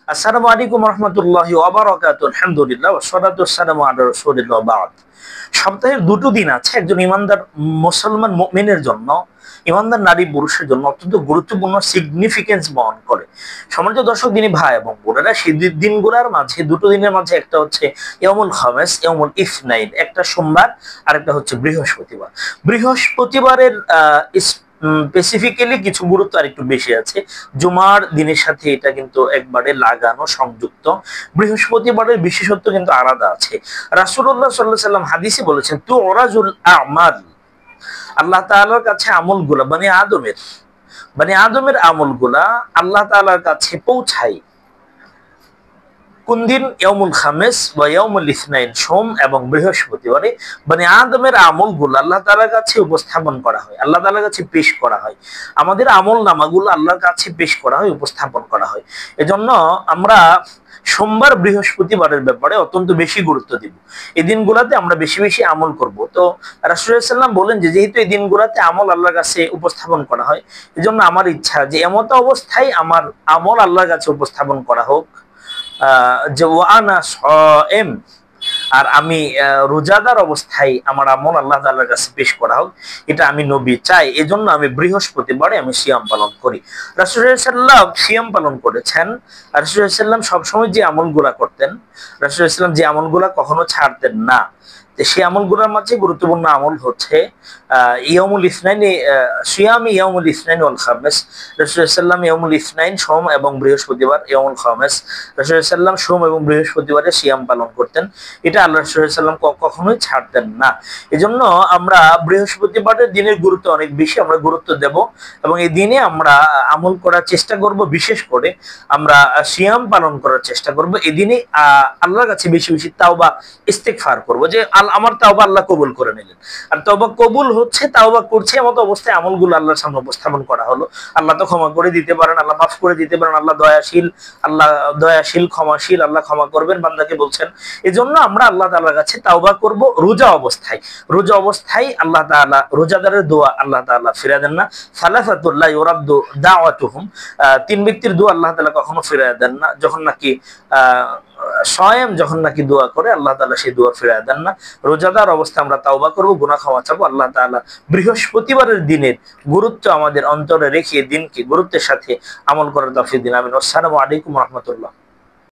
আসসালামু আলাইকুম রহমতুল্লাহি ওয়া বারাকাতুহু। আলহামদুলিল্লাহ ওয়াসসালাতু ওয়াসসালামু আলা রাসূলিল্লাহ ওয়া বা'দ। সপ্তাহের দুটো দিন আছে একজন ইমানদার মুসলমান মুমিনের জন্য, ইমানদার নারী পুরুষের জন্য অত্যন্ত গুরুত্বপূর্ণ সিগনিফিকেন্স বহন করে। সম্মানিত দর্শক দিনী ভাই এবং বোনেরা, সেই দিনগুলোর মাঝে দুটো দিনের মাঝে একটা হচ্ছে ইয়াউমুল খামিস, ইয়াউমুল ইসনাইন, একটা সোমবার আর একটা হচ্ছে বৃহস্পতিবার। বৃহস্পতিবারের স্পেসিফিক্যালি কিছু গুরুত্ব আর একটু বেশি আছে। জুমার দিনের সাথে এটা কিন্তু একবারে লাগানো, সংযুক্ত। বৃহস্পতিবারের বিশেষত্ব কিন্তু আলাদা আছে। রাসূলুল্লাহ সাল্লাল্লাহু আলাইহি সাল্লাম হাদিসে বলেছেন, তুরাজুল আমাল, আল্লাহ তাআলার কাছে আমলগুলা বনি আদমের আমলগুলা আল্লাহ তাআলার কাছে পৌঁছায় কোন দিন? ইয়াউমুল খামিস বা ইয়াউমুল ইসনাইন, সোম এবং বৃহস্পতিবারে বনি আদমের আমলগুলো আল্লাহ তাআলার কাছে উপস্থাপন করা হয়, আল্লাহ তাআলার কাছে পেশ করা হয়। আমাদের আমল নামাগুলো আল্লাহর কাছে পেশ করা হয়, উপস্থাপন করা হয়। এজন্য আমরা সোমবার বৃহস্পতিবারের ব্যাপারে অত্যন্ত বেশি গুরুত্ব দিব। এই দিনগুলোতে আমরা বেশি বেশি আমল করব। তো রাসূলুল্লাহ সাল্লাল্লাহু আলাইহি ওয়াসাল্লাম বলেন যে যেহেতু এই দিনগুলোতে আমল আল্লাহর কাছে উপস্থাপন করা হয়, এজন্য আমার ইচ্ছা যে এমত অবস্থায় আমার আমল আল্লাহর কাছে উপস্থাপন করা হোক যে ওয়ানা সায়েম, আর আমি রোজাদার অবস্থায় আমার আমল আল্লাহ তাআলার কাছে পেশ করা হোক, এটা আমি নবী চাই। এজন্য আমি বৃহস্পতিবারে আমি সিয়াম পালন করি। রাসূলুল্লাহ সাল্লাল্লাহু আলাইহি ওয়াসাল্লাম সিয়াম পালন করেছেন। রাসূলুল্লাহ সাল্লাল্লাহু আলাইহি ওয়াসাল্লাম সবসময় যে আমলগুলা করতেন, রাসূলুল্লাহ সাল্লাল্লাহু আলাইহি ওয়াসাল্লাম যে আমলগুলা কখনো ছাড়তেন না, সেই আমলগুলোর মাঝে গুরুত্বপূর্ণ আমল হচ্ছে ইয়াউমুল ইসনাইন, সিয়াম ইয়াউমুল ইসনাইন ওয়াল খামিস। রাসূলুল্লাহ সাল্লাল্লাহু আলাইহি ওয়াসাল্লাম ইয়াউমুল ইসনাইন, সোম এবং বৃহস্পতিবার, ইয়াউমুল খামিস রাসূলুল্লাহ সাল্লাল্লাহু আলাইহি ওয়াসাল্লাম সোম এবং বৃহস্পতিবারে সিয়াম পালন করতেন। এটা আল্লাহ রাসূল সাল্লাল্লাহু আলাইহি ওয়াসাল্লাম কখনোই ছাড়তেন না। এজন্য আমরা বৃহস্পতিবারের দিনের গুরুত্ব অনেক বেশি আমরা গুরুত্ব দেব এবং এই দিনে আমরা আমল করার চেষ্টা করব। বিশেষ করে আমরা সিয়াম পালন করার চেষ্টা করব। এই দিনে আল্লাহর কাছে বেশি বেশি তাওবা ইস্তেগফার করব যে আমার তাওবা আল্লাহ কবুল করে নিলেন। আর তাওবা কবুল হচ্ছে, তাওবা করছে এমন অবস্থায় আমলগুলো আল্লাহর সামনে উপস্থাপন করা হলো। আল্লাহ তো ক্ষমা করে দিতে পারেন, আল্লাহ মাফ করে দিতে পারেন, আল্লাহ দয়াশীল ক্ষমাশীল, আল্লাহ ক্ষমা করবেন বান্দাকে বলছেন। এজন্য আমরা আল্লাহ তাআলার কাছে তাওবা করব রোজা অবস্থায়। আল্লাহ তাআলা রোজাদারের দোয়া আল্লাহ তাআলা ফিরিয়ে দেন না। সালাফাতুল লা ইউরাদ্দু দাওয়াতুহুম, তিন ব্যক্তির দোয়া আল্লাহ তাআলা কখনো ফিরিয়ে দেন না। যখন নাকি সায়েম যখন নাকি দোয়া করে আল্লাহ তাআলা সেই দোয়া ফিরিয়ে দেন না। রোজাদার অবস্থায় আমরা তাওবা করব, গুনাহ ক্ষমা চাবো। আল্লাহ তাআলা বৃহস্পতিবারের দিনের গুরুত্ব আমাদের অন্তরে রেখে দিনকে গুরুত্বের সাথে আমল করার তৌফিক দিন। আমিন। আসসালামু আলাইকুম ওয়া রাহমাতুল্লাহ।